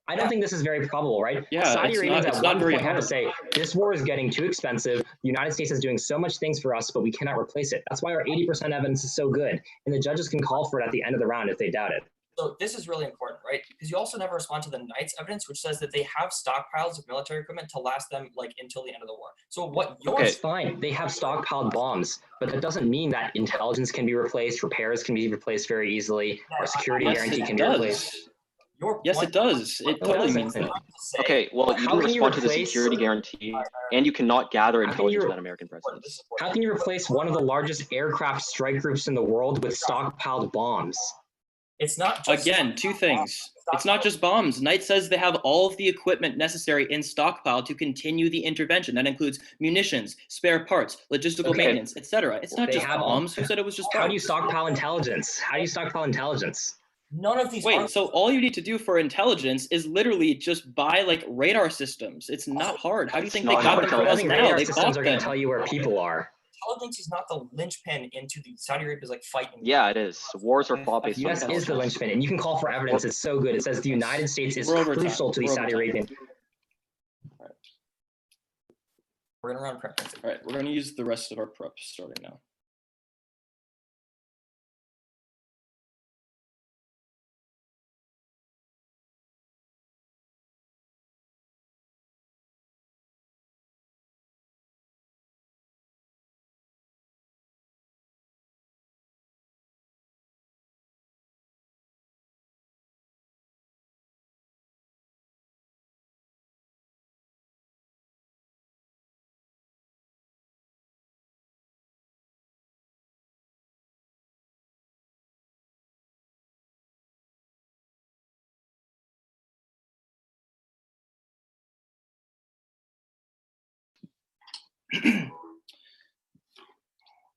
I don't think this is very probable, right? Yeah, Saudi Arabians at one point had to hard. say, this war is getting too expensive. The United States is doing so much things for us, but we cannot replace it. That's why our 80% evidence is so good. And the judges can call for it at the end of the round if they doubt it. So this is really important, right? Because you also never respond to the Knights evidence, which says that they have stockpiles of military equipment to last them like until the end of the war. So what you're That's fine. They have stockpiled bombs, but that doesn't mean that intelligence can be replaced, repairs can be replaced very easily, or security guarantee can be replaced. Yes, it does. It totally means that. Okay, well, you How can can you respond to the replace- security guarantee, and you cannot gather How can you- intelligence without American presence. How can you replace one of the largest aircraft strike groups in the world with stockpiled bombs? It's not just Again, two things. It's not just bombs. Knight says they have all of the equipment necessary in stockpile to continue the intervention. That includes munitions, spare parts, logistical Okay. maintenance, etc. It's not They just have all- bombs. Who said it was just bombs? How do you stockpile intelligence? How do you stockpile intelligence? none of these. Wait, so all you need to do for intelligence is literally just buy like radar systems. It's not hard. How do you think they not got hard. them from I us think now? radar They systems bought are going them. to tell you where people are. Intelligence is not the linchpin into the Saudi Arabia's like fighting. Yeah, it is. Wars are fought The based on U.S. is the intelligence. linchpin, and you can call for evidence. It's so good. It says the United States is We're over crucial time. to the We're over Saudi time. Arabian. We're gonna run preferences. All right, we're going to use the rest of our preps starting now.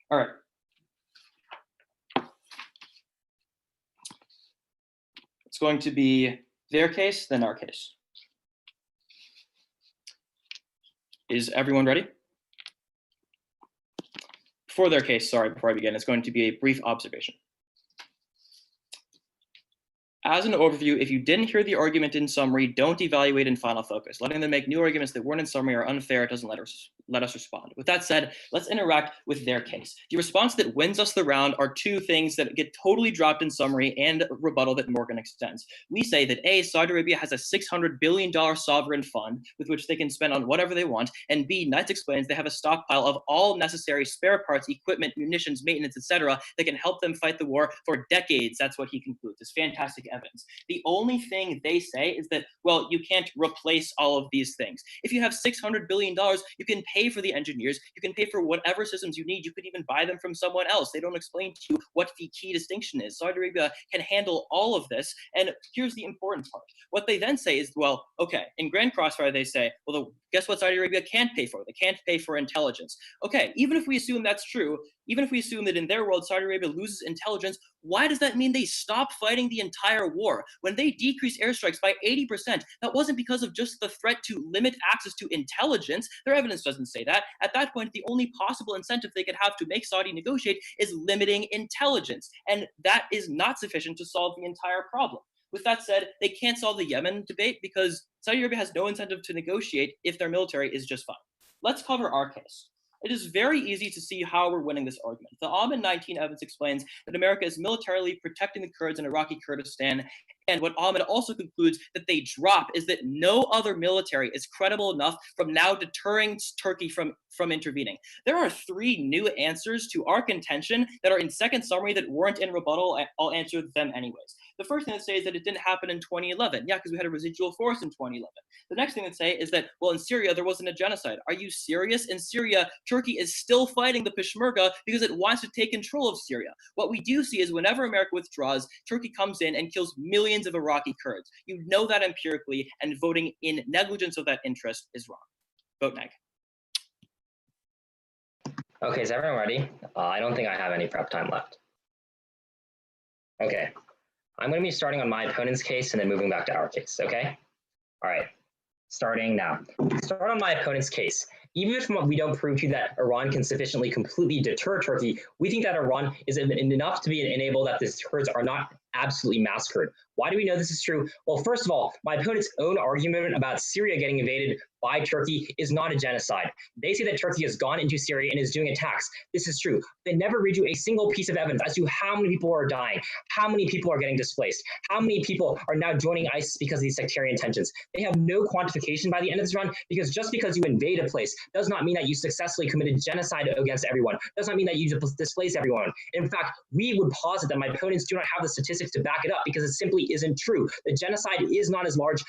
All right. It's going to be their case, then our case. Is everyone ready? For their case, sorry, before I begin, it's going to be a brief observation. As an overview, if you didn't hear the argument in summary, don't evaluate in final focus. Letting them make new arguments that weren't in summary are unfair. It doesn't let us respond. With that said, let's interact with their case. The response that wins us the round are two things that get totally dropped in summary and rebuttal that Morgan extends. We say that A, Saudi Arabia has a $600 billion sovereign fund with which they can spend on whatever they want, and B, Knight explains they have a stockpile of all necessary spare parts, equipment, munitions, maintenance, etc. that can help them fight the war for decades. That's what he concludes. It's fantastic evidence. The only thing they say is that, well, you can't replace all of these things. If you have $600 billion, you can pay for the engineers, you can pay for whatever systems you need, you could even buy them from someone else. They don't explain to you what the key distinction is. Saudi Arabia can handle all of this, and here's the important part. What they then say is, well, okay, in Grand Crossfire they say, well, guess what Saudi Arabia can't pay for? They can't pay for intelligence. Okay, even if we assume that's true, even if we assume that in their world Saudi Arabia loses intelligence, why does that mean they stop fighting the entire war? When they decrease airstrikes by 80%, that wasn't because of just the threat to limit access to intelligence. Their evidence doesn't say that. At that point, the only possible incentive they could have to make Saudi negotiate is limiting intelligence. And that is not sufficient to solve the entire problem. With that said, they can't solve the Yemen debate because Saudi Arabia has no incentive to negotiate if their military is just fine. Let's cover our case. It is very easy to see how we're winning this argument. The Ahmed 19 evidence explains that America is militarily protecting the Kurds in Iraqi Kurdistan. And what Ahmed also concludes that they drop is that no other military is credible enough from now deterring Turkey from intervening. There are three new answers to our contention that are in second summary that weren't in rebuttal. I'll answer them anyways. The first thing to say is that it didn't happen in 2011. Yeah, because we had a residual force in 2011. The next thing to say is that, well, in Syria, there wasn't a genocide. Are you serious? In Syria, Turkey is still fighting the Peshmerga because it wants to take control of Syria. What we do see is whenever America withdraws, Turkey comes in and kills millions of Iraqi Kurds. You know that empirically, and voting in negligence of that interest is wrong. Vote neg. Okay, is everyone ready? I don't think I have any prep time left. Okay, I'm going to be starting on my opponent's case and then moving back to our case, okay? All right, starting now. Start on my opponent's case. Even if we don't prove to you that Iran can sufficiently completely deter Turkey, we think that Iran is enough to be enabled that the Kurds are not absolutely massacred. Why do we know this is true? Well, first of all, my opponent's own argument about Syria getting invaded by Turkey is not a genocide. They say that Turkey has gone into Syria and is doing attacks. This is true. They never read you a single piece of evidence as to how many people are dying, how many people are getting displaced, how many people are now joining ISIS because of these sectarian tensions. They have no quantification by the end of this run because just because you invade a place does not mean that you successfully committed genocide against everyone, does not mean that you displaced everyone. In fact, we would posit that my opponents do not have the statistics to back it up because it simply isn't true. The genocide is not as large.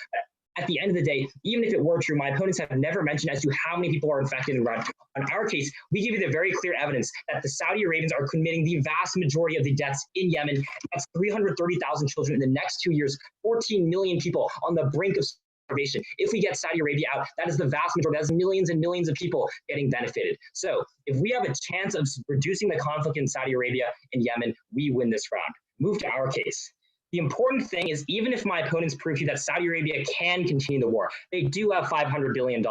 At the end of the day, even if it were true, my opponents have never mentioned as to how many people are infected in Iran. On our case, we give you the very clear evidence that the Saudi Arabians are committing the vast majority of the deaths in Yemen. That's 330,000 children in the next 2 years, 14 million people on the brink of starvation. If we get Saudi Arabia out, that is the vast majority. That's millions and millions of people getting benefited. So if we have a chance of reducing the conflict in Saudi Arabia and Yemen, we win this round. Move to our case. The important thing is, even if my opponents prove to you that Saudi Arabia can continue the war, they do have $500 billion.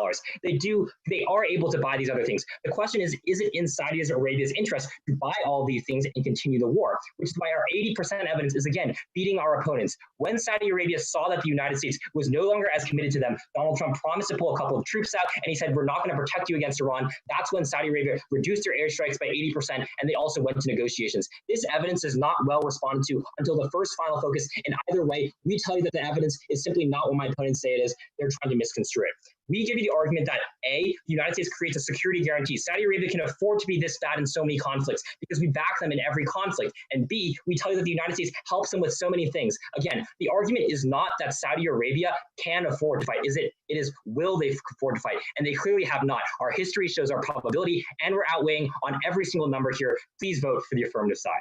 They are able to buy these other things. The question is it in Saudi Arabia's interest to buy all these things and continue the war? Which is why our 80% evidence is, again, beating our opponents. When Saudi Arabia saw that the United States was no longer as committed to them, Donald Trump promised to pull a couple of troops out, and he said, we're not going to protect you against Iran. That's when Saudi Arabia reduced their airstrikes by 80%, and they also went to negotiations. This evidence is not well responded to until the first final focus. And either way, we tell you that the evidence is simply not what my opponents say it is. They're trying to misconstrue it. We give you the argument that A, the United States creates a security guarantee. Saudi Arabia can afford to be this bad in so many conflicts because we back them in every conflict. And B, we tell you that the United States helps them with so many things. Again, the argument is not that Saudi Arabia can afford to fight. It is will they afford to fight? And they clearly have not. Our history shows our probability, and we're outweighing on every single number here. Please vote for the affirmative side.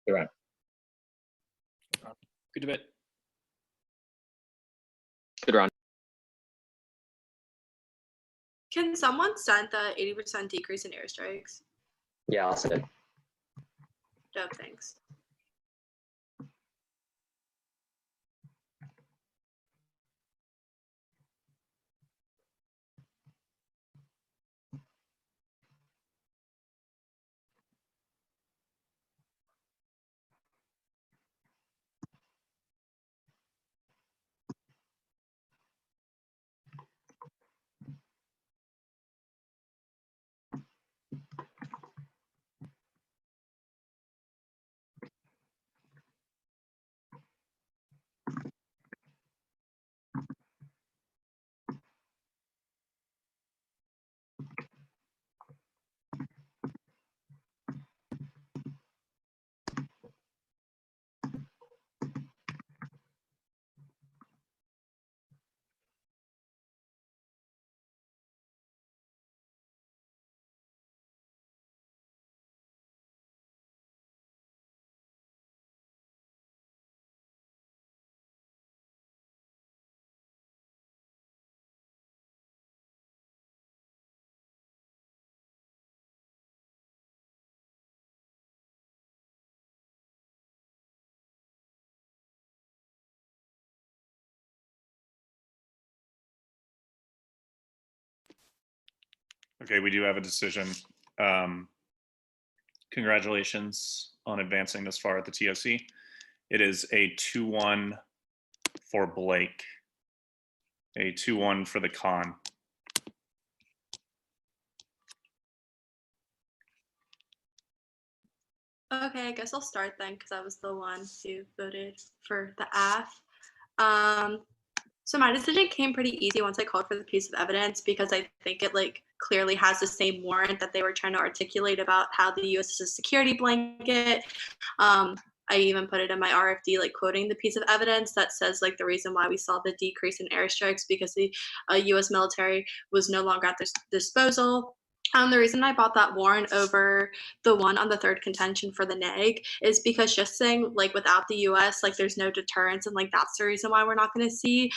Iran. Good debate. Good round. Can someone send the 80% decrease in airstrikes? Yeah, I'll send it. Dope, thanks. Okay, we do have a decision. Congratulations on advancing this far at the TOC. It is a 2-1 for Blake, a 2-1 for the con. Okay, I guess I'll start then because I was the one who voted for the AF. So my decision came pretty easy once I called for the piece of evidence because I think it clearly has the same warrant that they were trying to articulate about how the U.S. is a security blanket. I even put it in my RFD, quoting the piece of evidence that says the reason why we saw the decrease in airstrikes because the U.S. military was no longer at their disposal. The reason I bought that warrant over the one on the third contention for the neg is because just saying without the US, there's no deterrence, and that's the reason why we're not going to see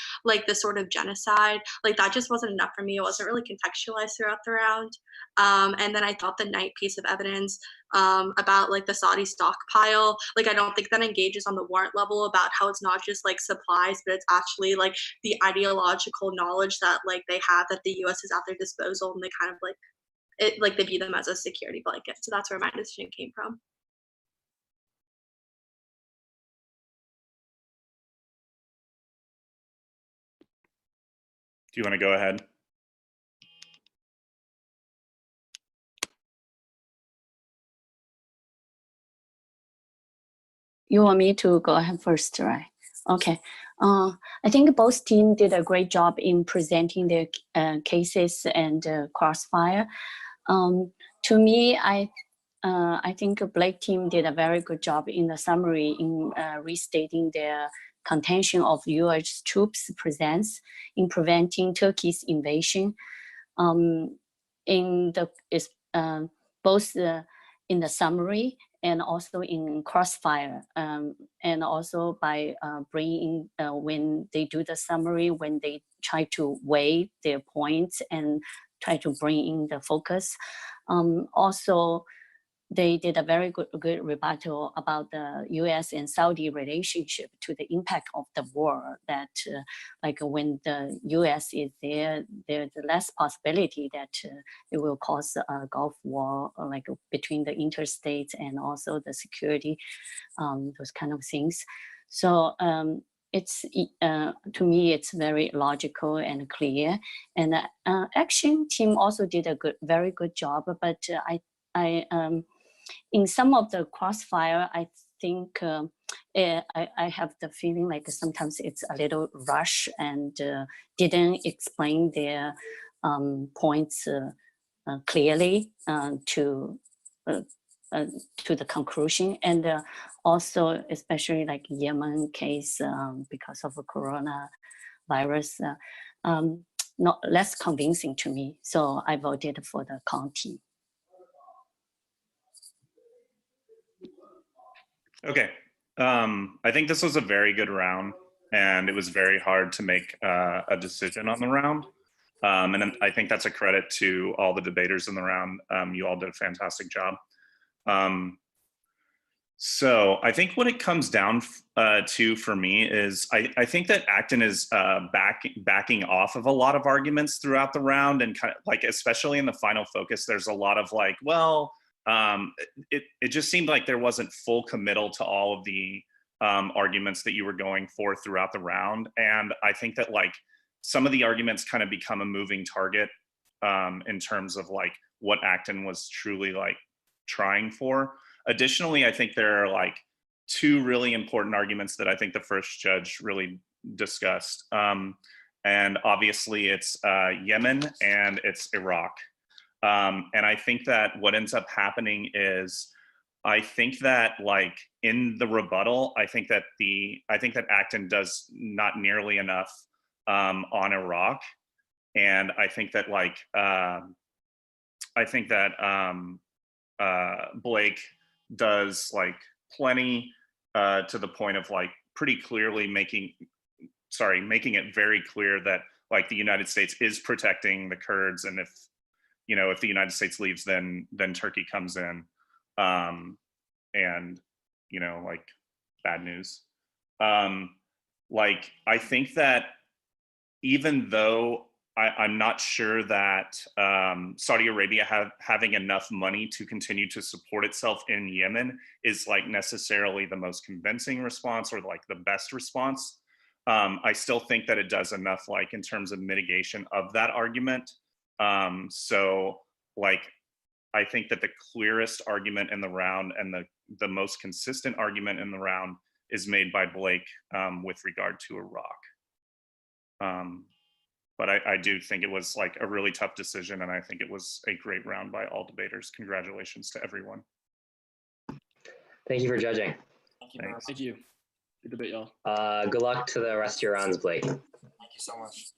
this sort of genocide. That just wasn't enough for me. It wasn't really contextualized throughout the round. And then I thought the Knight piece of evidence about the Saudi stockpile, I don't think that engages on the warrant level about how it's not just supplies, but it's actually the ideological knowledge that they have that the US is at their disposal, and they kind of they view them as a security blanket. So that's where my decision came from. Do you want to go ahead? You want me to go ahead first, right? Okay. I think both teams did a great job in presenting their cases and crossfire. To me, I think Blake team did a very good job in the summary in restating their contention of U.S. troops' presence in preventing Turkey's invasion. In the both in the summary and also in crossfire, and also by bringing when they do the summary, when they try to weigh their points and try to bring in the focus. Also, they did a very good rebuttal about the U.S. and Saudi relationship to the impact of the war. That like when the U.S. is there, there's less possibility that it will cause a Gulf war, like between the interstates and also the security, those kind of things. So it's to me, it's very logical and clear. And the action team also did a very good job. But I in some of the crossfire, I think I have the feeling like sometimes it's a little rush and didn't explain their points clearly to the conclusion. And also, especially like Yemen case, because of the coronavirus, not less convincing to me. So I voted for the county. Okay, I think this was a very good round, and it was very hard to make a decision on the round. And I think that's a credit to all the debaters in the round. You all did a fantastic job. So I think what it comes down to for me is I think that Acton is backing off of a lot of arguments throughout the round, and kind of like, especially in the final focus, there's a lot of like, well, it just seemed like there wasn't full committal to all of the arguments that you were going for throughout the round. And I think that like some of the arguments kind of become a moving target in terms of like what Acton was truly like trying for. Additionally, I think there are like two really important arguments that I think the first judge really discussed. And obviously it's Yemen and it's Iraq. And I think that what ends up happening is, I think that like in the rebuttal, I think that Acton does not nearly enough on Iraq, and I think that like Blake does like plenty to the point of like pretty clearly making it very clear that like the United States is protecting the Kurds, and if the United States leaves, then Turkey comes in, and like bad news. Like I think that even though I'm not sure that Saudi Arabia having enough money to continue to support itself in Yemen is like necessarily the most convincing response or like the best response, I still think that it does enough like in terms of mitigation of that argument. So like, I think that the clearest argument in the round and the most consistent argument in the round is made by Blake with regard to Iraq. But I do think it was like a really tough decision, and I think it was a great round by all debaters. Congratulations to everyone. Thank you for judging. Thank you. Thanks. Thank you. Good debate, y'all. Good luck to the rest of your rounds, Blake. Thank you so much.